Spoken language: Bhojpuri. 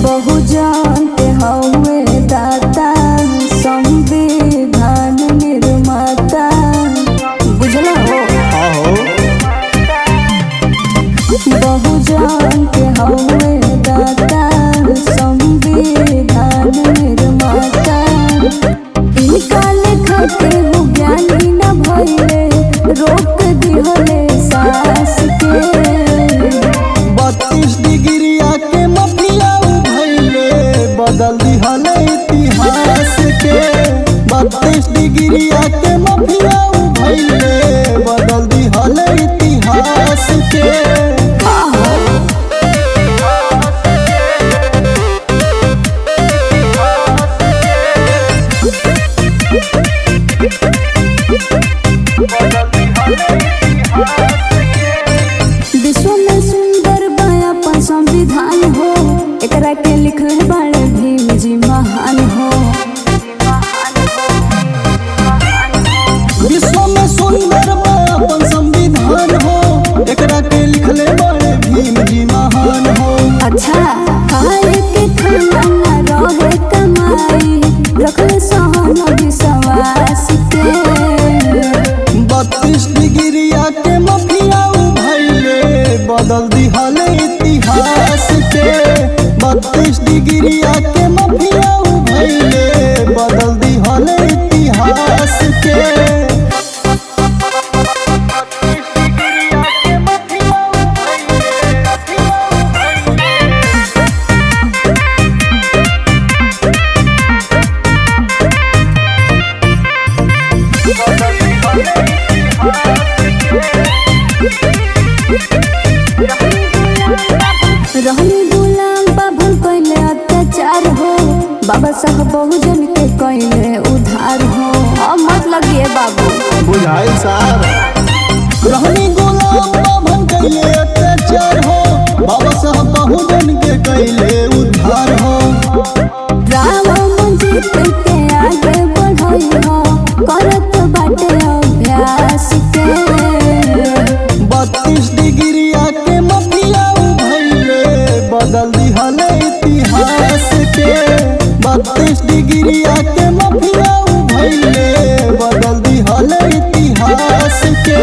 बहुजन के हवे दाता संविधान निर्माता बुझला हो। बहुजन के हवे दाता संविधान निर्माता इनका लेखा के हो ज्ञानी न भइले रोक दिहले सास के 32 डिग्रिया के मफिया भइले बदल दिहले इतिहास के 32 डिग्रिया के मफिया भइले बदल दिहले इतिहास के। विश्व में सुंदर बयापन संविधान हो एकरा के लिखले बड़े भीम जी महान हो। विश्व में सुंदर अपन संविधान हो एकरा के लिखले बड़े भीम जी महान हो। अच्छा खाए के खाना न रहे कमाई रखले सहन विश्वास के 32 डिग्रिया के मफिया भइले बदल दिहले इतिहास के 32 डिग्रिया के मफिया भइले बदल दिहले इतिहास के। रहनी गुलाम बाबू कैले अत्याचार हो बाबा साहब बहुजन के कैले उधार हो। अब मत लगिए बाबू बुझाई सार रहनी गुलाम बाभन कैले अत्याचार हो बाबा साहब बहुजन के कैले उद्धार हो। राम मंजिल के आगे बढ़ई हो करत बाटे अभ्यास के 32 डिग्रिया के मफिया भइले बदल दिहले इतिहास के 32 डिग्रिया के मफिया भइले बदल दिहले इतिहास के।